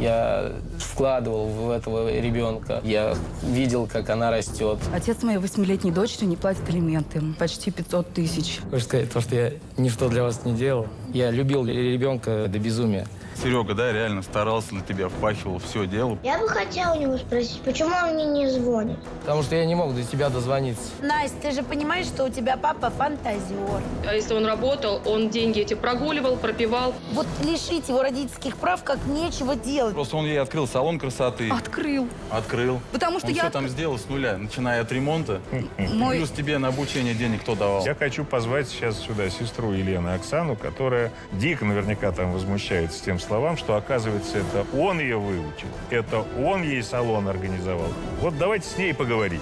Я вкладывал в этого ребенка. Я видел, как она растет. Отец моей 8-летней дочери не платит алименты. Почти 500 тысяч. Хочешь сказать, то, что я ничто для вас не делал? Я любил ребенка до безумия. Серега, да, реально старался для тебя, впахивал, все делал. Я бы хотела у него спросить, почему он мне не звонит? Потому что я не мог до тебя дозвониться. Настя, ты же понимаешь, что у тебя папа фантазер. А если он работал, он деньги эти прогуливал, пропивал. Вот лишить его родительских прав как нечего делать. Просто он ей открыл салон красоты. Открыл. Открыл. Потому что он я... все там сделал с нуля, начиная от ремонта. Плюс тебе на обучение денег кто давал? Я хочу позвать сейчас сюда сестру Елены Оксану, которая дико наверняка там возмущается тем словам, что, оказывается, это он ее выучил, это он ей салон организовал. Вот давайте с ней поговорить.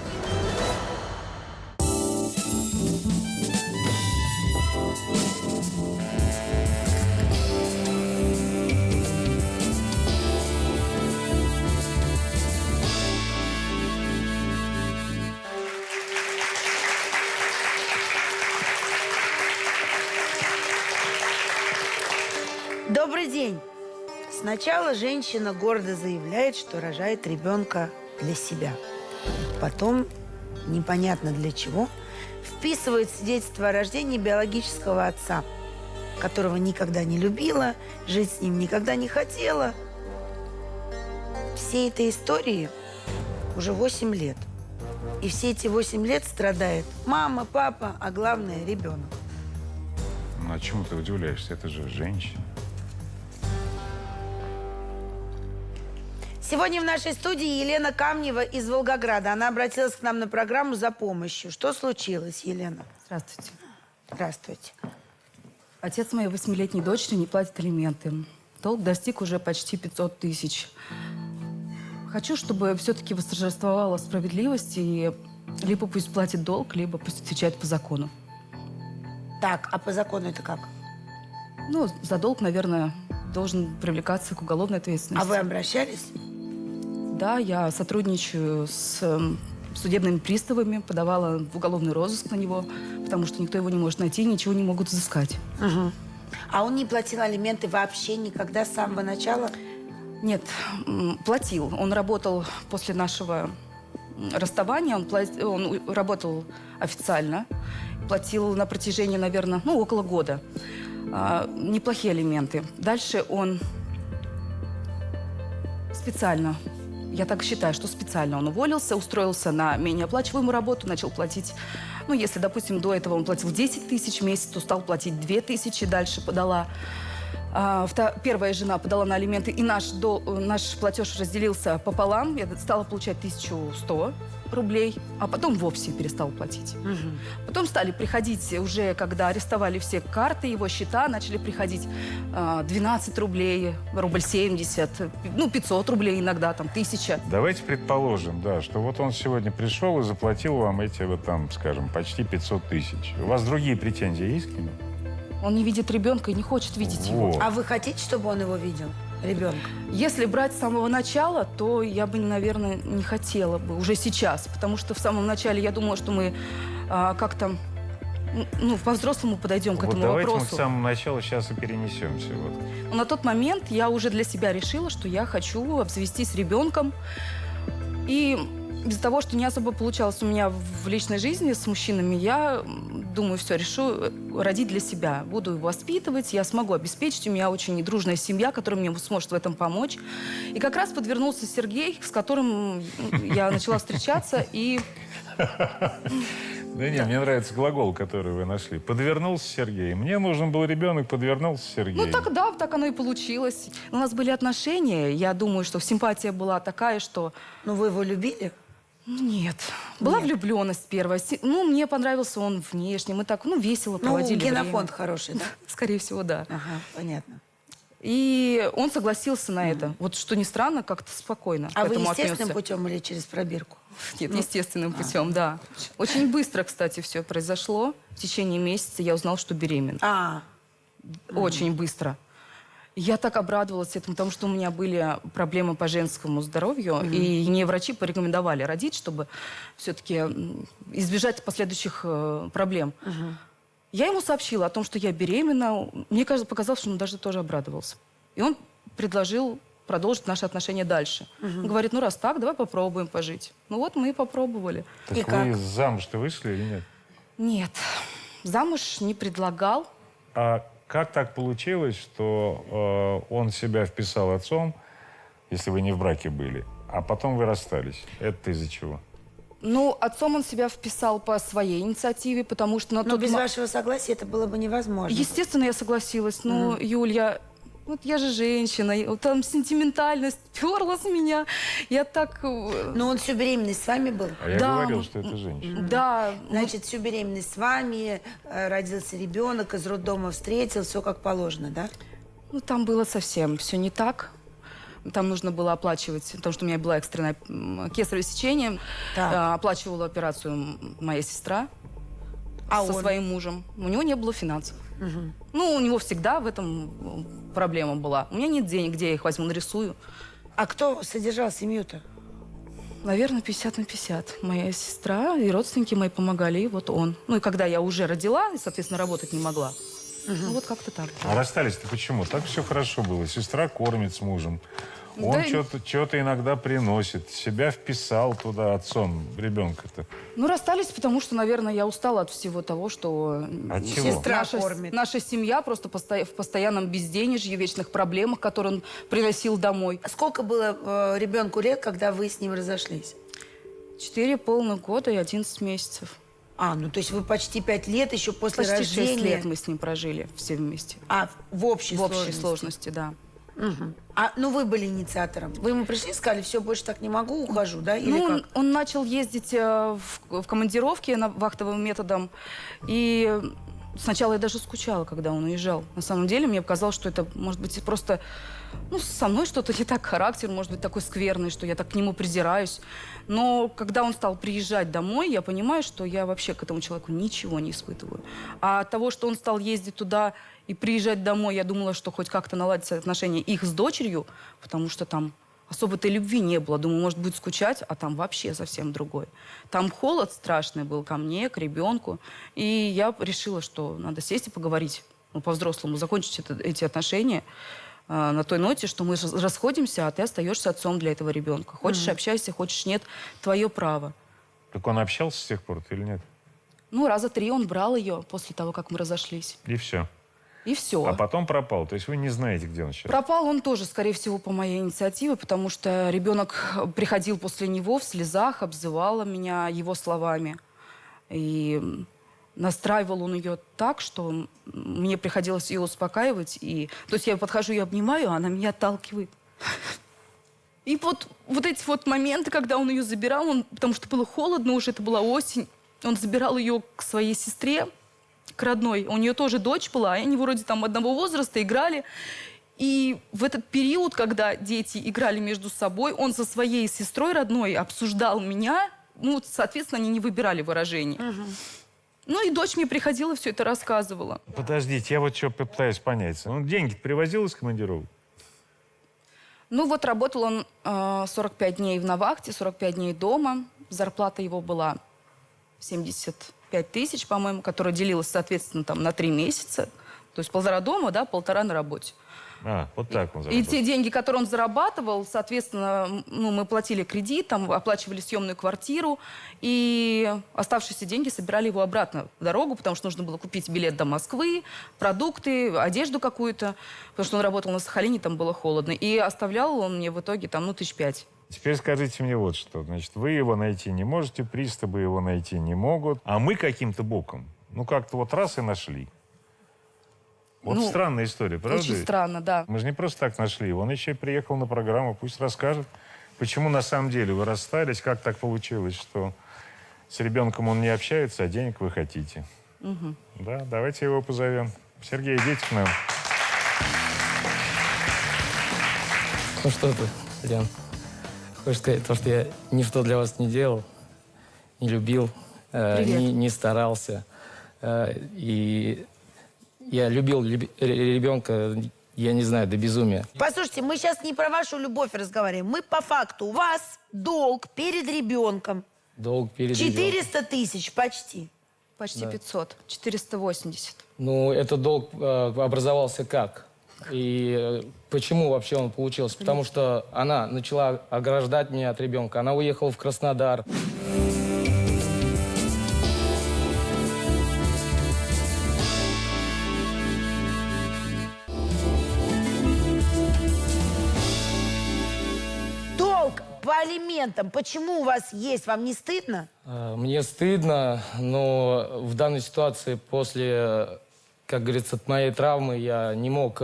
Добрый день. Сначала женщина гордо заявляет, что рожает ребенка для себя. Потом, непонятно для чего, вписывает свидетельство о рождении биологического отца, которого никогда не любила, жить с ним никогда не хотела. Всей этой истории уже 8 лет. И все эти 8 лет страдает мама, папа, а главное – ребенок. Ну, а чему ты удивляешься? Это же женщина. Сегодня в нашей студии Елена Камнева из Волгограда. Она обратилась к нам на программу за помощью. Что случилось, Елена? Здравствуйте. Здравствуйте. Отец моей 8-летней дочери не платит алименты. Долг достиг уже почти 500 тысяч. Хочу, чтобы все-таки восторжествовала справедливость, и либо пусть платит долг, либо пусть отвечает по закону. Так, а по закону это как? Ну, за долг, наверное, должен привлекаться к уголовной ответственности. А вы обращались? Да, я сотрудничаю с судебными приставами, подавала в уголовный розыск на него, потому что никто его не может найти, ничего не могут взыскать. Угу. А он не платил алименты вообще никогда с самого начала? Нет, платил. Он работал после нашего расставания, он работал официально, платил на протяжении, наверное, около года. Неплохие алименты. Дальше он специально, я так считаю, что специально он уволился, устроился на менее оплачиваемую работу, начал платить, если, допустим, до этого он платил 10 тысяч в месяц, то стал платить 2 тысячи, дальше подала. Первая жена подала на алименты, и наш платеж разделился пополам. Я стала получать 1100 рублей, а потом вовсе перестала платить. Угу. Потом стали приходить уже, когда арестовали все карты, его счета, начали приходить 12 рублей, рубль 70, 500 рублей иногда, там, 1000. Давайте предположим, да, что вот он сегодня пришел и заплатил вам эти, скажем, почти 500 тысяч. У вас другие претензии есть к нему? Он не видит ребенка и не хочет видеть его. А вы хотите, чтобы он его видел, ребенка? Если брать с самого начала, то я бы, наверное, не хотела бы уже сейчас. Потому что в самом начале я думала, что мы как-то по-взрослому подойдем к этому давайте вопросу. мы к самому началу сейчас и перенесемся. Но на тот момент я уже для себя решила, что я хочу обзавестись ребенком. И из-за того, что не особо получалось у меня в личной жизни с мужчинами, я думаю, все, решу родить для себя. Буду его воспитывать, я смогу обеспечить. У меня очень дружная семья, которая мне сможет в этом помочь. И как раз подвернулся Сергей, с которым я начала встречаться, и... Да нет, мне нравится глагол, который вы нашли. Подвернулся Сергей. Мне нужен был ребенок, подвернулся Сергей. Так оно и получилось. У нас были отношения. Я думаю, что симпатия была такая, что... Вы его любили? Нет. Была влюбленность первая. Мне понравился он внешне. Мы так, весело проводили время. Генофонд хороший, да? Скорее всего, да. Ага, понятно. И он согласился на это. Вот что ни странно, как-то спокойно. А вы естественным отнесся. Путем или через пробирку? Нет, естественным путем, да. Очень быстро, кстати, все произошло. В течение месяца я узнала, что беременна. Очень быстро. Я так обрадовалась этому, потому что у меня были проблемы по женскому здоровью, и мне врачи порекомендовали родить, чтобы все-таки избежать последующих проблем. Я ему сообщила о том, что я беременна. Мне показалось, что он даже тоже обрадовался. И он предложил продолжить наши отношения дальше. Он говорит, ну раз так, давай попробуем пожить. Ну вот мы и попробовали. Так И вы как? замуж-то вышли или нет? Нет, замуж не предлагал. А как так получилось, что он себя вписал отцом, если вы не в браке были, а потом вы расстались? Это из-за чего? Ну, отцом он себя вписал по своей инициативе, потому что... Но без вашего согласия это было бы невозможно. Естественно, я согласилась. Но, Юль, я же женщина, там сентиментальность перла с меня. Я так... Но он всю беременность с вами был? А я Да, говорил, что это женщина. Да, Значит, всю беременность с вами, родился ребенок, из роддома встретил, все как положено, да? ну, там было совсем все не так. Там нужно было оплачивать, потому что у меня была экстренное кесарево сечение. Так. Оплачивала операцию моя сестра А со он? своим мужем. У него не было финансов. Ну, у него всегда в этом проблема была. У меня нет денег, где я их возьму, нарисую. А кто содержал семью-то? Наверное, 50 на 50. Моя сестра и родственники мои помогали, и вот он. Ну, и когда я уже родила, и, соответственно, работать не могла. Ну, вот как-то так. А расстались-то почему? Так все хорошо было. Сестра кормит с мужем. Он Да что-то иногда приносит. Себя вписал туда отцом ребенка-то. Ну, расстались, потому что, наверное, я устала от всего того, что... От чего? Сестра кормит. Наша семья просто в постоянном безденежье, вечных проблемах, которые он приносил домой. Сколько было ребенку лет, когда вы с ним разошлись? 4 полных года и 11 месяцев. А, ну то есть вы почти 5 лет еще после Почти рождения. 6 лет мы с ним прожили все вместе. А, в общей В общей сложности? сложности, да. Мгм. А, ну вы были инициатором. Вы ему пришли и сказали, все, больше так не могу, ухожу, да? Или Ну, как? он начал ездить в командировки вахтовым методом. И сначала я даже скучала, когда он уезжал. На самом деле, мне показалось, что это, может быть, просто... Ну, со мной что-то не так, характер, может быть, такой скверный, что я так к нему придираюсь. Но когда он стал приезжать домой, я понимаю, что я вообще к этому человеку ничего не испытываю. А от того, что он стал ездить туда и приезжать домой, я думала, что хоть как-то наладятся отношения их с дочерью, потому что там особо-то любви не было. Думаю, может, будет скучать, а там вообще совсем другой. Там холод страшный был ко мне, к ребенку. И я решила, что надо сесть и поговорить, ну, по-взрослому, закончить эти отношения на той ноте, что мы расходимся, а ты остаешься отцом для этого ребенка. Хочешь, общайся, хочешь, нет, твое право. Так он общался с тех пор или нет? Ну, раза 3 он брал ее после того, как мы разошлись. И все. И все. А потом пропал. То есть вы не знаете, где он сейчас? Пропал он тоже, скорее всего, по моей инициативе, потому что ребенок приходил после него в слезах, обзывал меня его словами. И настраивал он ее так, что мне приходилось ее успокаивать. То есть я подхожу и обнимаю, а она меня отталкивает. И вот эти вот моменты, когда он ее забирал, потому что было холодно уже, это была осень, он забирал ее к своей сестре, к родной. У нее тоже дочь была, и они вроде там одного возраста играли. И в этот период, когда дети играли между собой, он со своей сестрой родной обсуждал меня. Ну, соответственно, они не выбирали выражений. Ну, и дочь мне приходила, все это рассказывала. Подождите, я вот что пытаюсь понять. Он деньги привозил из командировок? Ну, вот работал он 45 дней на вахте, 45 дней дома. Зарплата его была 75 тысяч, по-моему, которая делилась, соответственно, там, на 3 месяца. То есть 1,5 дома, да, 1,5 на работе. А, вот так он И заработал. те деньги, которые он зарабатывал, соответственно, ну, мы платили кредит, там, оплачивали съемную квартиру, и оставшиеся деньги собирали его обратно в дорогу, потому что нужно было купить билет до Москвы, продукты, одежду какую-то, потому что он работал на Сахалине, там было холодно. И оставлял он мне в итоге там, 5 тысяч. Теперь скажите мне вот что. Значит, вы его найти не можете, приставы его найти не могут, а мы каким-то боком, ну, как-то вот раз и нашли. Вот Ну, странная история, правда? Очень странно, да. Мы же не просто так нашли его. Он еще и приехал на программу, пусть расскажет, почему на самом деле вы расстались, как так получилось, что с ребенком он не общается, а денег вы хотите. Да, давайте его позовем. Сергей, идите к нам. Ну что ты, Лен, хочешь сказать, то, что я ничто для вас не делал, не любил, не старался. И я любил ребенка, я не знаю, до безумия. Послушайте, мы сейчас не про вашу любовь разговариваем. Мы по факту. У вас долг перед ребенком. Долг перед ребенком. 400 тысяч почти. Почти 500, 480. Ну, этот долг образовался как? И почему вообще он получился? Потому что она начала ограждать меня от ребенка. Она уехала в Краснодар. Долг по алиментам. Почему у вас есть? Вам не стыдно? Мне стыдно, но в данной ситуации после, как говорится, от моей травмы я не мог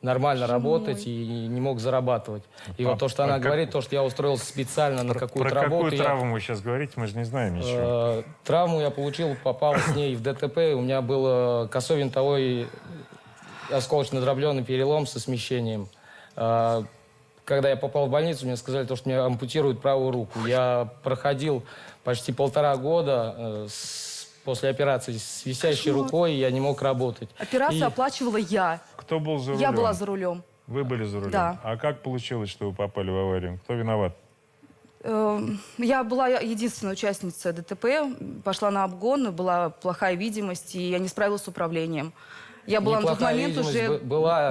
нормально работать и не мог зарабатывать. И вот то, что она говорит, то, что я устроился специально на какую-то Про работу. какую травму вы сейчас говорите, мы же не знаем ничего. Травму я получил, попал с ней в ДТП. У меня был косой винтовой осколочно-дробленый перелом со смещением. Когда я попал в больницу, мне сказали, что мне ампутируют правую руку. Я проходил почти 1,5 года после операции с висящей рукой, и я не мог работать. Операцию оплачивала я. Кто был за рулем? Я была за рулем. Вы были за рулем? Да. А как получилось, что вы попали в аварию? Кто виноват? Я была единственная участница ДТП, пошла на обгон, была плохая видимость, и я не справилась с управлением. Я была на тот момент уже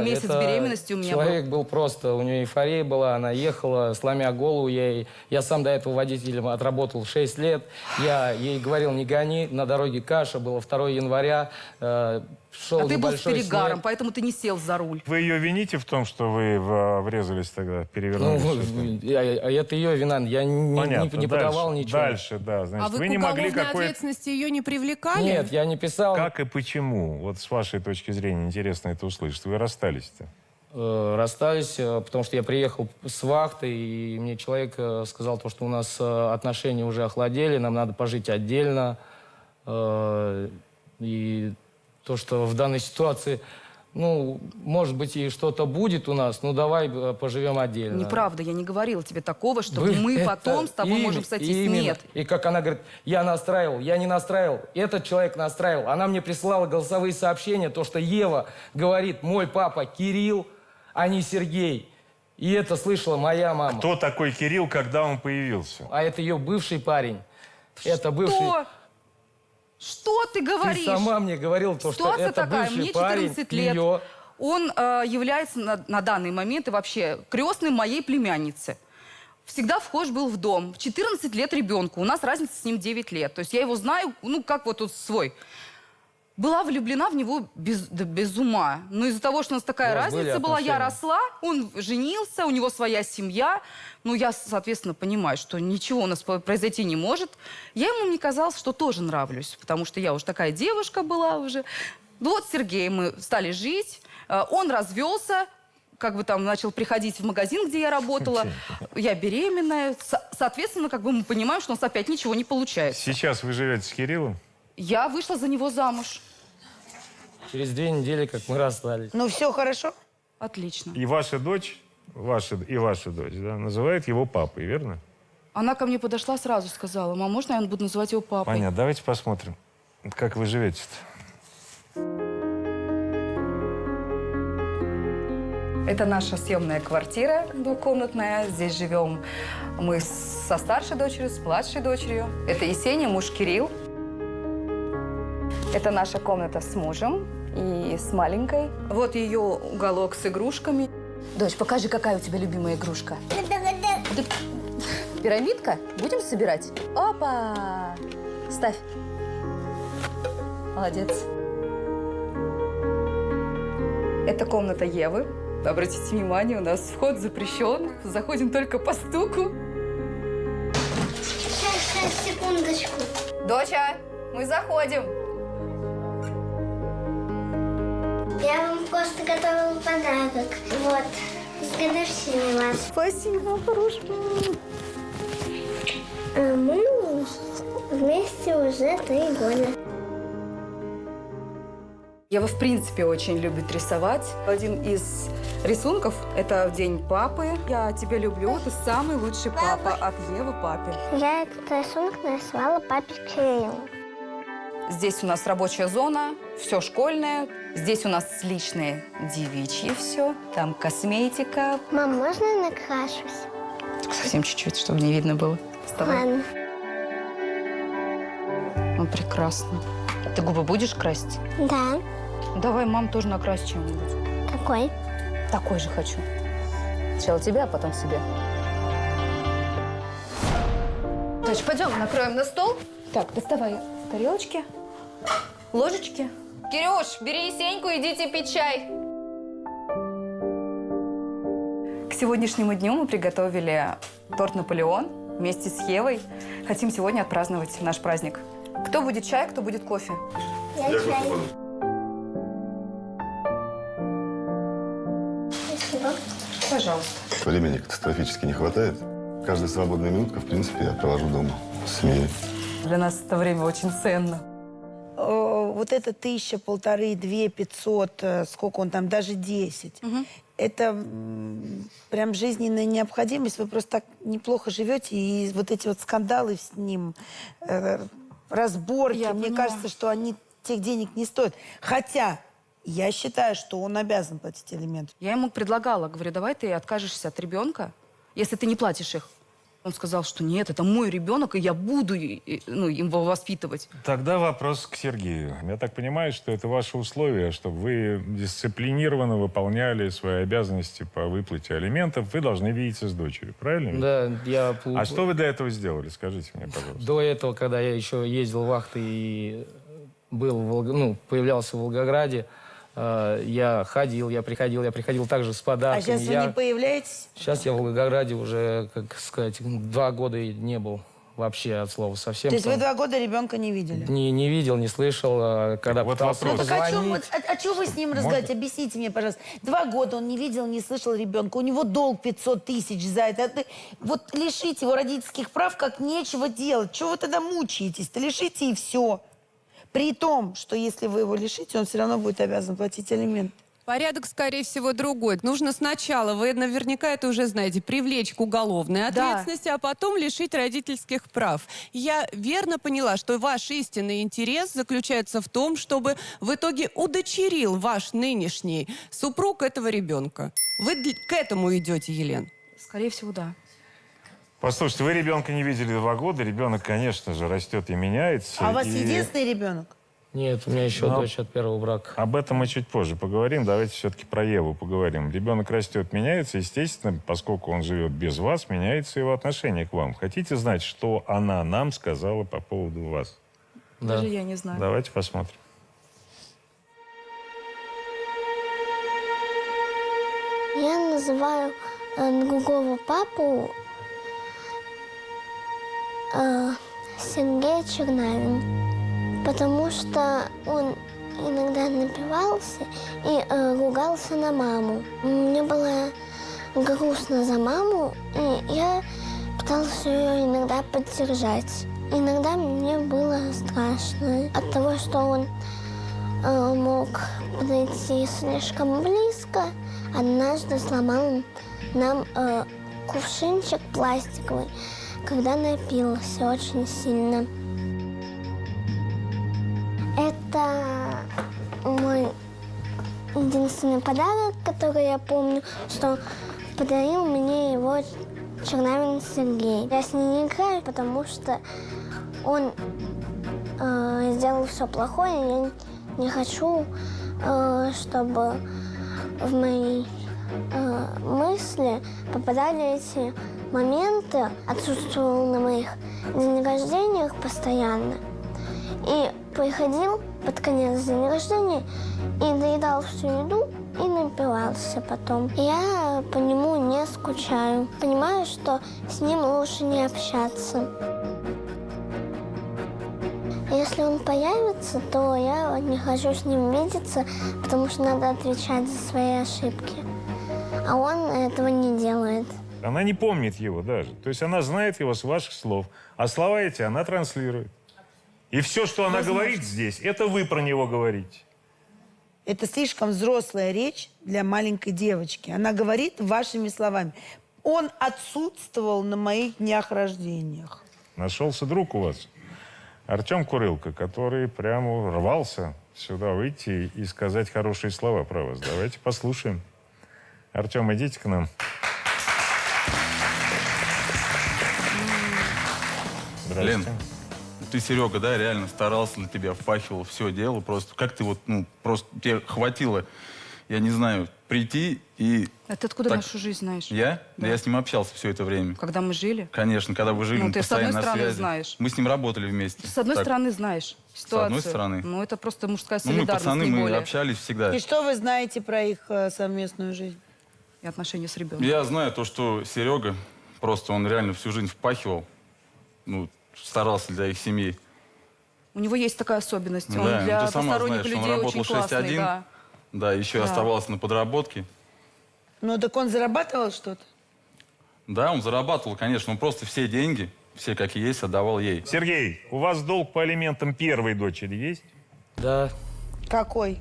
месяц беременности у меня Человек был просто, у нее эйфория была, она ехала, сломя голову. Я сам до этого водителем отработал 6 лет. Я ей говорил, не гони, на дороге каша, было 2 января. Шел ты был с перегаром, снег. поэтому ты не сел за руль. Вы ее вините в том, что вы врезались тогда, перевернулись? Это ее вина, я не подавал ничего. Дальше, да. Значит, А вы вы к не могли уголовной ответственности ее не привлекали? Нет, я не писал. Как и почему? Вот с вашей точки зрения интересно это услышать. Вы расстались-то? Расстались, потому что я приехал с вахты, и мне человек сказал, что у нас отношения уже охладели, нам надо пожить отдельно. И то, что в данной ситуации, может быть, и что-то будет у нас, давай поживем отдельно. Неправда, я не говорила тебе такого, что мы потом с тобой можем сойтись. Нет. И как она говорит, я настраивал, я не настраивал, этот человек настраивал. Она мне присылала голосовые сообщения, то, что Ева говорит, мой папа Кирилл, а не Сергей. И это слышала моя мама. Кто такой Кирилл, когда он появился? А это ее бывший парень. Это бывший... Что ты говоришь? Ты сама мне говорила, что Ситуация это такая, бывший мне парень 14 лет. ее. Он является на данный момент и вообще крестным моей племянницы. Всегда вхож был в дом. В 14 лет ребенку. У нас разница с ним 9 лет. То есть я его знаю, как вот тут свой. Была влюблена в него без ума. Но из-за того, что у нас такая разница была, я росла, он женился, у него своя семья. Я, соответственно, понимаю, что ничего у нас произойти не может. Я ему не казалось, что тоже нравлюсь, потому что я уже такая девушка была уже. Вот с Сергеем мы стали жить, он развелся, начал приходить в магазин, где я работала. Я беременная. Соответственно, мы понимаем, что у нас опять ничего не получается. Сейчас вы живете с Кириллом? Я вышла за него замуж. Через 2 недели, как мы расстались. Все хорошо? Отлично. И ваша дочь, ваша дочь, да, называет его папой, верно? Она ко мне подошла сразу, сказала, мам, можно я буду называть его папой? Понятно, давайте посмотрим, как вы живете-то. Это наша съемная квартира двухкомнатная. Здесь живем мы со старшей дочерью, с младшей дочерью. Это Есения, муж Кирилл. Это наша комната с мужем и с маленькой. Вот ее уголок с игрушками. Дочь, покажи, какая у тебя любимая игрушка. Пирамидка? Будем собирать? Опа! Ставь. Молодец. Это комната Евы. Обратите внимание, у нас вход запрещен. Заходим только по стуку. Сейчас, секундочку. Доча, мы заходим. Я вам просто готовила подарок. Вот. С годовщиной вас. Спасибо, хорошо. Мы вместе уже 3 года. Ева, в принципе, очень любит рисовать. Один из рисунков – это в день папы. Я тебя люблю, ты самый лучший папа от Евы папе. Я этот рисунок нарисовала папе Кириллу. Здесь у нас рабочая зона, все школьное. Здесь у нас личное девичье все. Там косметика. Мам, можно я накрашусь? Совсем чуть-чуть, чтобы не видно было. Вставай. Ладно. Прекрасно. Ты губы будешь красить? Да. Давай, мам, тоже накрась чем-нибудь. Какой? Такой же хочу. Сначала тебя, а потом себе. Дочь, пойдем, накроем на стол. Так, доставай тарелочки, ложечки. Кирюш, бери Сеньку, идите пить чай. К сегодняшнему дню мы приготовили торт «Наполеон» вместе с Евой. Хотим сегодня отпраздновать наш праздник. Кто будет чай, кто будет кофе? Я чай. Спасибо. Пожалуйста. Времени катастрофически не хватает. Каждая свободная минутка, в принципе, я провожу дома с семьей. Для нас это время очень ценно. Вот это 1000, 1500, 2500, сколько он там, даже 10. Это прям жизненная необходимость. Вы просто так неплохо живете, и вот эти вот скандалы с ним, разборки, мне кажется, что они тех денег не стоят. Хотя я считаю, что он обязан платить алименты. Я ему предлагала, говорю, давай ты откажешься от ребенка, если ты не платишь их. Он сказал, что нет, это мой ребенок, и я буду его воспитывать. Тогда вопрос к Сергею. Я так понимаю, что это ваши условия, чтобы вы дисциплинированно выполняли свои обязанности по выплате алиментов. Вы должны видеться с дочерью, правильно? Да, я... А что вы для этого сделали? Скажите мне, пожалуйста. До этого, когда я еще ездил в вахты и появлялся в Волгограде, я приходил также с подарками. А сейчас вы не появляетесь? Сейчас я в Волгограде уже, как сказать, 2 года и не был вообще от слова совсем. То есть вы 2 года ребенка не видели? Не видел, не слышал, когда вот пытался вопрос. позвонить. О чем вы с ним разговариваете? Объясните мне, пожалуйста. 2 года он не видел, не слышал ребенка. У него долг 500 000 за это. Вот лишите его родительских прав, как нечего делать. Чего вы тогда мучаетесь-то? Лишите и все. При том, что если вы его лишите, он все равно будет обязан платить алименты. Порядок, скорее всего, другой. Нужно сначала, вы наверняка это уже знаете, привлечь к уголовной ответственности, а потом лишить родительских прав. Я верно поняла, что ваш истинный интерес заключается в том, чтобы в итоге удочерил ваш нынешний супруг этого ребенка. Вы к этому идете, Елена? Скорее всего, да. Послушайте, вы ребенка не видели 2 года. Ребенок, конечно же, растет и меняется. А у вас и... единственный ребенок? Нет, у меня еще дочь от первого брака. Об этом мы чуть позже поговорим. Давайте все-таки про Еву поговорим. Ребенок растет, меняется. Естественно, поскольку он живет без вас, меняется его отношение к вам. Хотите знать, что она нам сказала по поводу вас? Да. Даже я не знаю. Давайте посмотрим. Я называю другого папу Сергей Чернавин, потому что он иногда напивался и ругался на маму. Мне было грустно за маму, и я пыталась ее иногда поддержать. Иногда мне было страшно от того, что он мог подойти слишком близко. Однажды сломал нам кувшинчик пластиковый, когда напился очень сильно. Это мой единственный подарок, который я помню, что подарил мне его Чернавин Сергей. Я с ним не играю, потому что он сделал все плохое, и я не хочу, чтобы в мои мысли попадали эти моменты. Отсутствовал на моих день рождениях постоянно. И приходил под конец дня рождения и доедал всю еду и напивался потом. Я по нему не скучаю. Понимаю, что с ним лучше не общаться. Если он появится, то я не хочу с ним видеться, потому что надо отвечать за свои ошибки. А он этого не делает. Она не помнит его даже. То есть она знает его с ваших слов. А слова эти она транслирует. И все, что она говорит здесь, это вы про него говорите. Это слишком взрослая речь для маленькой девочки. Она говорит вашими словами. Он отсутствовал на моих днях рождениях. Нашелся друг у вас, Артем Курылко, который прямо рвался сюда выйти и сказать хорошие слова про вас. Давайте послушаем. Артем, идите к нам. Лен, ты, Серега, да, реально старался для тебя, впахивал все дело. Просто как ты просто тебе хватило я не знаю, прийти и... А ты откуда Так. нашу жизнь знаешь? Я? Да. Я с ним общался все это время. Когда мы жили? Конечно, когда вы жили, Ну, мы ты с одной постоянно на стороны связи. знаешь. Мы с ним работали вместе. С одной Так, стороны знаешь ситуацию. одной стороны. Ну, это просто мужская Ну, мы солидарность, пацаны, не мы более. общались всегда. И что вы знаете про их совместную жизнь? И отношения с ребенком. Я знаю то, что Серега, просто он реально всю жизнь впахивал, ну, старался для их семьи. У него есть такая особенность. Он Да, для ты сама посторонних знаешь, он людей работал очень классный. 6-1. Да. Да, еще Да. оставался на подработке. Ну, так он зарабатывал что-то? Да, он зарабатывал, конечно, он просто все деньги, все как есть, отдавал ей. Сергей, у вас долг по алиментам первой дочери есть? Да, Какой?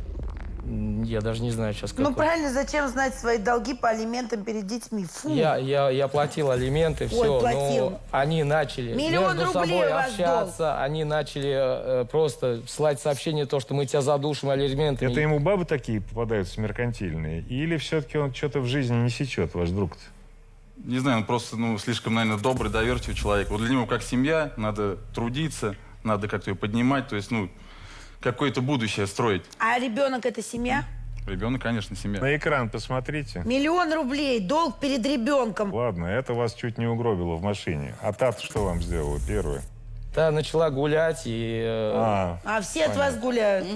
я даже не знаю сейчас, Ну, какой. правильно, зачем знать свои долги по алиментам перед детьми? Фу. Я платил алименты, все, платил. но они начали Миллион между рублей собой у вас общаться, они начали просто слать сообщение, то, что мы тебя задушим алиментами. Это ему бабы такие попадаются меркантильные? Или все-таки он что-то в жизни не сечет, ваш друг-то? Не знаю, он просто, ну, слишком, наверное, добрый, доверчивый человек. Вот для него как семья, надо трудиться, надо как-то ее поднимать, то есть, ну, какое-то будущее строить. А ребенок это семья? Ребенок, конечно, семья. На экран посмотрите. 1 000 000 рублей, долг перед ребенком. Ладно, это вас чуть не угробило в машине. А та что вам сделала первая? Да, начала гулять и... А все от вас гуляют.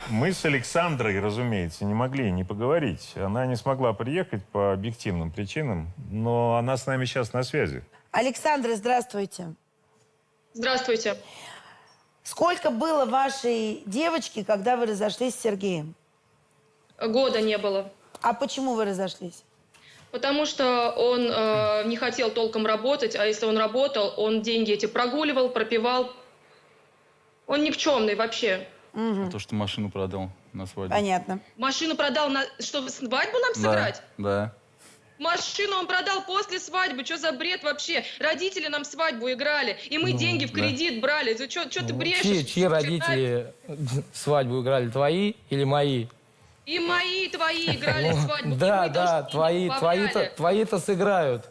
Мы с Александрой, разумеется, не могли не поговорить. Она не смогла приехать по объективным причинам, но она с нами сейчас на связи. Александра, здравствуйте. Здравствуйте. Сколько было вашей девочки, когда вы разошлись с Сергеем? Года не было. А почему вы разошлись? Потому что он не хотел толком работать, а если он работал, он деньги эти прогуливал, пропивал. Он никчемный вообще. А то, что машину продал на свадьбу. Понятно. Машину продал, чтобы свадьбу нам сыграть? Да. Машину он продал после свадьбы. Что за бред вообще? Родители нам свадьбу играли, и мы деньги в кредит брали. Ты что ты брешешь? Чьи родители свадьбу играли, твои или мои? И мои, твои играли свадьбу. Да, твои-то сыграют.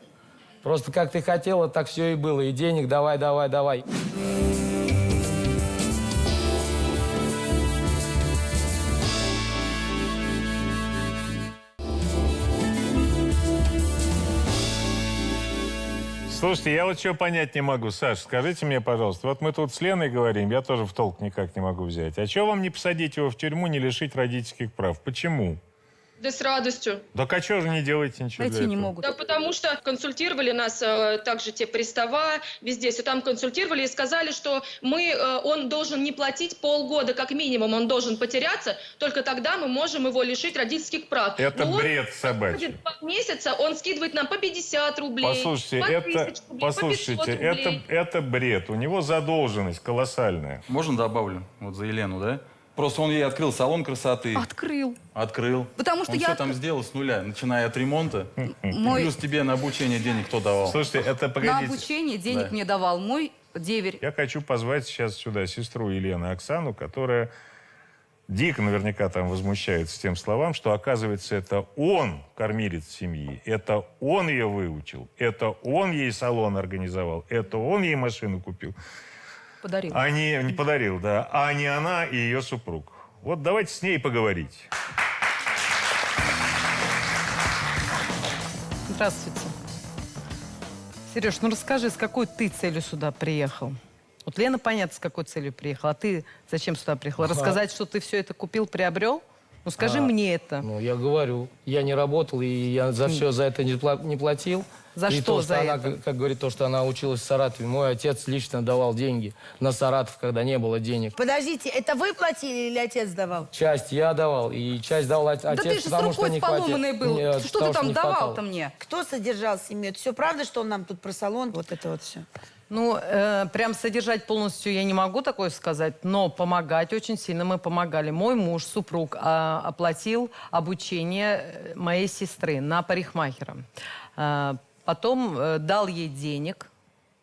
Просто как ты хотела, так все и было. И денег давай. Слушайте, я вот что понять не могу. Саш, скажите мне, пожалуйста, вот мы тут с Леной говорим, я тоже в толк никак не могу взять. А что вам не посадить его в тюрьму, не лишить родительских прав? Почему? Да с радостью. Так а что же не делаете ничего для Найти не этого? могут. Да потому что консультировали нас также те пристава, везде все там консультировали и сказали, что он должен не платить полгода как минимум, он должен потеряться, только тогда мы можем его лишить родительских прав. Это Но бред собачий. он месяца он скидывает нам по 50 рублей, Послушайте, по 1000 рублей, по 500 рублей. это бред. У него задолженность колоссальная. Можно добавлю? Вот за Елену, да? Просто он ей открыл салон красоты. Открыл. Потому что он я все там сделал с нуля, начиная от ремонта. Мой- Плюс тебе на обучение денег кто давал? Слушайте, это на погодите. обучение денег Да. мне давал мой деверь. Я хочу позвать сейчас сюда сестру Елены Оксану, которая дико наверняка там возмущается тем словам, что, оказывается, это он кормилец семьи, это он ее выучил, это он ей салон организовал, это он ей машину купил. Подарил. Не подарил, да, а не она и ее супруг. Вот давайте с ней поговорить. Здравствуйте. Сереж, ну расскажи, с какой ты целью сюда приехал? Вот Лена, понятно, с какой целью приехала. А ты зачем сюда приехал? Рассказать, что ты все это купил, приобрел? Ну скажи мне это. Ну, я говорю, я не работал, и я за все за это не платил. За и что то, за она, это? как говорит, то, что она училась в Саратове. Мой отец лично давал деньги на Саратов, когда не было денег. Подождите, это вы платили или отец давал? Часть я давал, и часть давал отец, Да ты же с потому что рукой не поломанной был. Нет, Что потому ты там не хватало. давал-то мне? Кто содержал семью? Это все правда, что он нам тут про салон? Вот это вот все. Ну, прям содержать полностью я не могу такое сказать, но помогать очень сильно мы помогали. Мой муж, супруг, оплатил обучение моей сестры на парикмахера. Потом дал ей денег.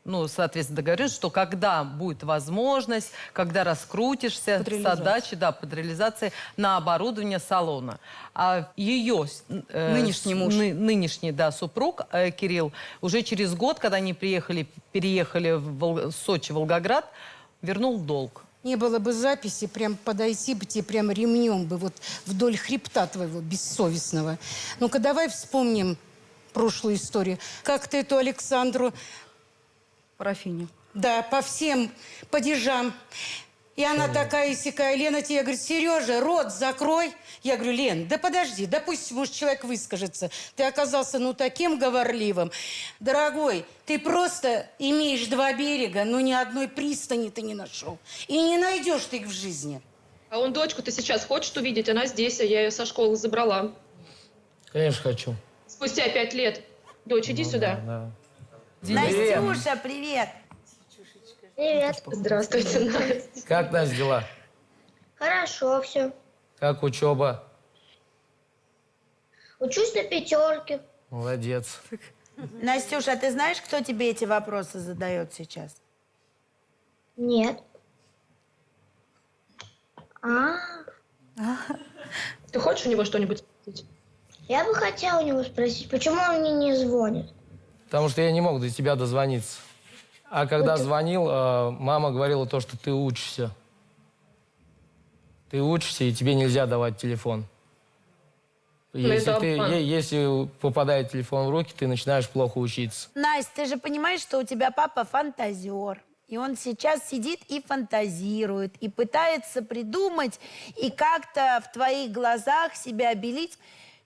Ну, соответственно, договорились, что когда будет возможность, когда раскрутишься Под с реализацию. отдачей, да, под реализацией на оборудование салона. А ее Нынешний муж. нынешний, да, супруг Кирилл уже через год, когда они переехали в Сочи, Волгоград, вернул долг. не было бы записи, прям подойти бы тебе прям ремнем бы вот вдоль хребта твоего бессовестного. Ну-ка, давай вспомним прошлую историю. Как ты эту Александру... Парафиню. Да, по всем падежам. И она такая сякая, Лена тебе говорит: Сережа, рот закрой. Я говорю: Лен, да подожди, да пусть, может, человек выскажется. Ты оказался, ну, таким говорливым. Дорогой, ты просто имеешь два берега, но ни одной пристани ты не нашел. И не найдешь ты их в жизни. А он дочку-то сейчас хочет увидеть, она здесь, а я ее со школы забрала. Конечно, хочу. Спустя 5 лет. Дочь, иди сюда. Да. Настюша, привет. Привет. Здравствуйте, Настя. Как, Настя, дела? Хорошо все. Как учеба? Учусь на 5. Молодец. Настюша, а ты знаешь, кто тебе эти вопросы задает сейчас? Нет. Ты хочешь у него что-нибудь спросить? Я бы хотела у него спросить, почему он мне не звонит? Потому что я не мог до тебя дозвониться. А когда звонил, мама говорила то, что ты учишься. Ты учишься, и тебе нельзя давать телефон. Если попадает телефон в руки, ты начинаешь плохо учиться. Настя, ты же понимаешь, что у тебя папа фантазер. И он сейчас сидит и фантазирует, и пытается придумать, и как-то в твоих глазах себя обелить.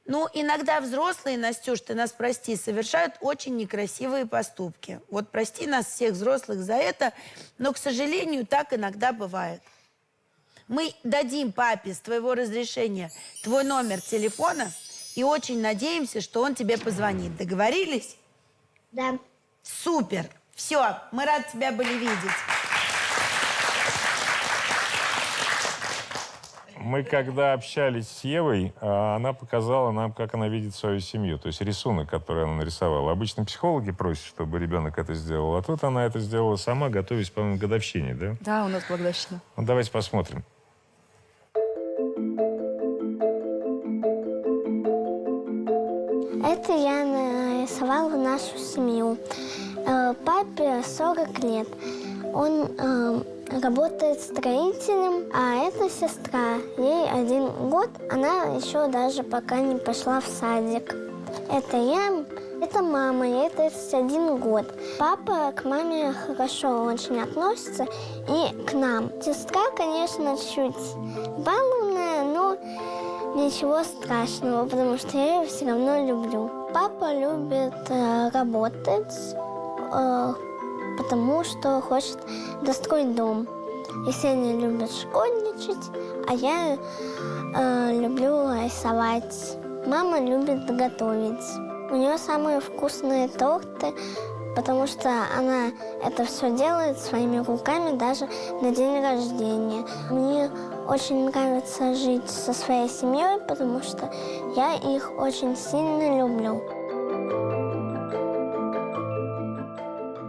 Ну, иногда взрослые, Настюш, ты нас прости, совершают очень некрасивые поступки. Вот прости нас всех взрослых за это, но, к сожалению, так иногда бывает. Мы дадим папе с твоего разрешения твой номер телефона и очень надеемся, что он тебе позвонит. Договорились? Да. Супер! Все, мы рады тебя были видеть. Мы когда общались с Евой, она показала нам, как она видит свою семью. То есть рисунок, который она нарисовала. Обычно психологи просят, чтобы ребенок это сделал. А тут она это сделала сама, готовясь, по-моему, к годовщине, да? Да, у нас была годовщина. Ну, давайте посмотрим. Это я нарисовала нашу семью. Папе 40 лет. Он работает строителем, а это сестра. Ей 1 год, она еще даже пока не пошла в садик. Это я, это мама, ей 31 год. Папа к маме хорошо очень относится и к нам. Сестра, конечно, чуть балованная, но ничего страшного, потому что я ее все равно люблю. Папа любит работать, потому что хочет достроить дом. И Сеня любит школьничать, а я люблю рисовать. Мама любит готовить. У нее самые вкусные торты, потому что она это все делает своими руками даже на день рождения. Мне очень нравится жить со своей семьей, потому что я их очень сильно люблю.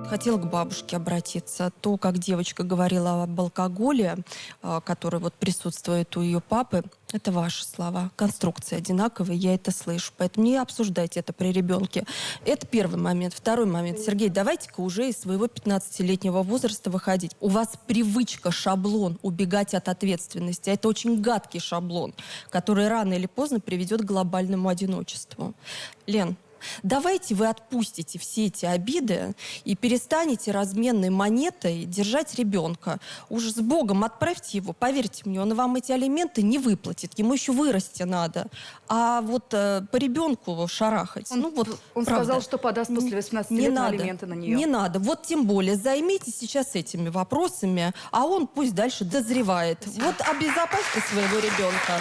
Хотела к бабушке обратиться. То, как девочка говорила об алкоголе, который вот присутствует у ее папы, это ваши слова. Конструкция одинаковая, я это слышу. Поэтому не обсуждайте это при ребенке. Это первый момент. Второй момент. Сергей, давайте-ка уже из своего 15-летнего возраста выходить. У вас привычка, шаблон, убегать от ответственности. Это очень гадкий шаблон, который рано или поздно приведет к глобальному одиночеству. Лен, давайте вы отпустите все эти обиды и перестанете разменной монетой держать ребенка. Уж с Богом отправьте его. Поверьте мне, он вам эти алименты не выплатит. Ему еще вырасти надо. А вот по ребенку шарахать. Он сказал, что подаст после 18 лет на алименты на нее. Не надо. Вот тем более займитесь сейчас этими вопросами, а он пусть дальше дозревает. Вот обезопасьте своего ребенка.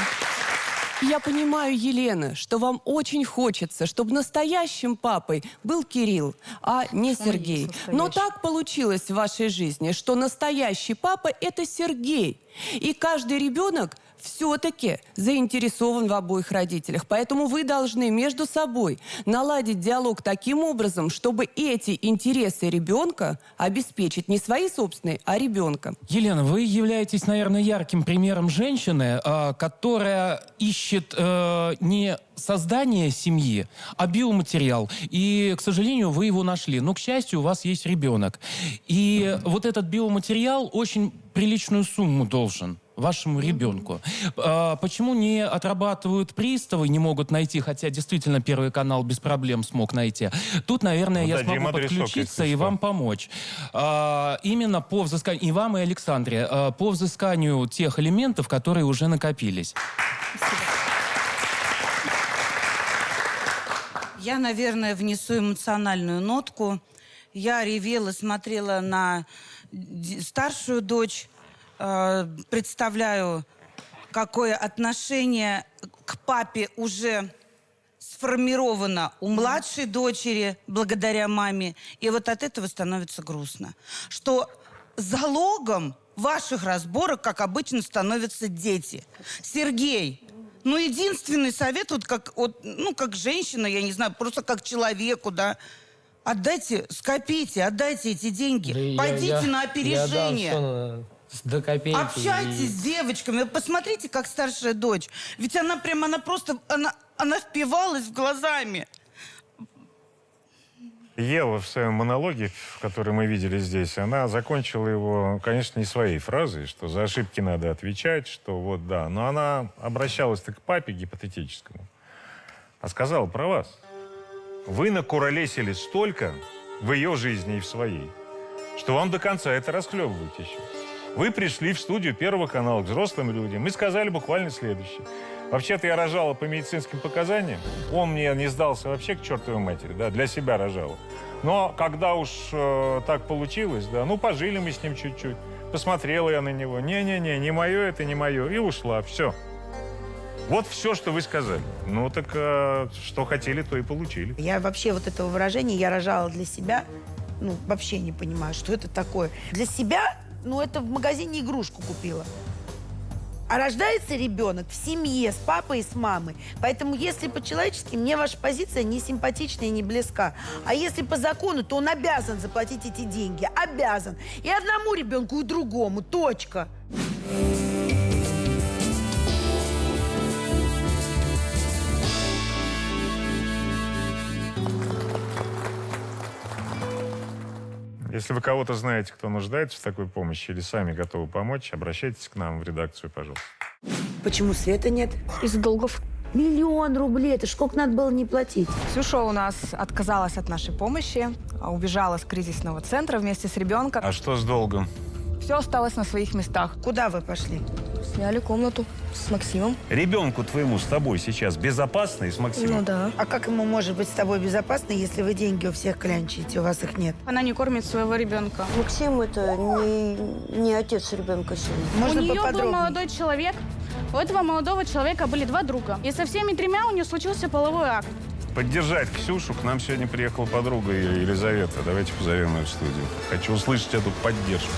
Я понимаю, Елена, что вам очень хочется, чтобы настоящим папой был Кирилл, а не Сергей. Но так получилось в вашей жизни, что настоящий папа – это Сергей. И каждый ребенок все-таки заинтересован в обоих родителях. Поэтому вы должны между собой наладить диалог таким образом, чтобы эти интересы ребенка обеспечить не свои собственные, а ребенка. Елена, вы являетесь, наверное, ярким примером женщины, которая ищет не создание семьи, а биоматериал. И, к сожалению, вы его нашли. Но, к счастью, у вас есть ребенок. И вот этот биоматериал очень приличную сумму должен вашему ребенку. Почему не отрабатывают приставы, не могут найти, хотя действительно Первый канал без проблем смог найти. Тут, наверное, я смогу подключиться и вам помочь. Именно по взысканию, и вам, и Александре, по взысканию тех элементов, которые уже накопились. Я, наверное, внесу эмоциональную нотку. Я ревела, смотрела на старшую дочь, представляю, какое отношение к папе уже сформировано у младшей дочери благодаря маме. И вот от этого становится грустно. Что залогом ваших разборок, как обычно, становятся дети. Сергей, ну, единственный совет, вот как женщина, я не знаю, просто как человеку, да, отдайте, скопите, отдайте эти деньги. Да пойдите на опережение. До копейки. Общайтесь с девочками. Посмотрите, как старшая дочь. Ведь она просто впивалась глазами. Ева в своем монологе, который мы видели здесь, она закончила его, конечно, не своей фразой, что за ошибки надо отвечать, что вот да. Но она обращалась-то к папе гипотетическому, а сказала про вас. Вы накуролесили столько в ее жизни и в своей, что вам до конца это расхлебывать еще. Вы пришли в студию Первого канала к взрослым людям и сказали буквально следующее. Вообще-то я рожала по медицинским показаниям. Он мне не сдался вообще к чертовой матери, да, для себя рожала. Но когда уж так получилось, да, ну, пожили мы с ним чуть-чуть. Посмотрела я на него. Не-не-не, не мое это, не мое. И ушла. Все. Вот все, что вы сказали. Ну, так что хотели, то и получили. Я вообще вот этого выражения «я рожала для себя», ну, вообще не понимаю, что это такое. Для себя, ну, это в магазине игрушку купила. А рождается ребенок в семье с папой и с мамой. Поэтому, если по-человечески, мне ваша позиция не симпатична и не близка. А если по закону, то он обязан заплатить эти деньги. Обязан. И одному ребенку, и другому. Точка. Если вы кого-то знаете, кто нуждается в такой помощи или сами готовы помочь, обращайтесь к нам в редакцию, пожалуйста. Почему света нет? Из-за долгов. 1 000 000 рублей. Это ж сколько надо было не платить? Ксюша у нас отказалась от нашей помощи, убежала с кризисного центра вместе с ребенком. А что с долгом? Все осталось на своих местах. Куда вы пошли? Сняли комнату с Максимом. Ребенку твоему с тобой сейчас безопасно и с Максимом? Ну да. А как ему может быть с тобой безопасно, если вы деньги у всех клянчите, у вас их нет? Она не кормит своего ребенка. Максим это не отец ребенка сегодня. Можно у нее был поподробнее? молодой человек. У этого молодого человека были 2 друга. И со всеми 3 у нее случился половой акт. Поддержать Ксюшу. К нам сегодня приехала подруга Елизавета. Давайте позовем ее в студию. Хочу услышать эту поддержку.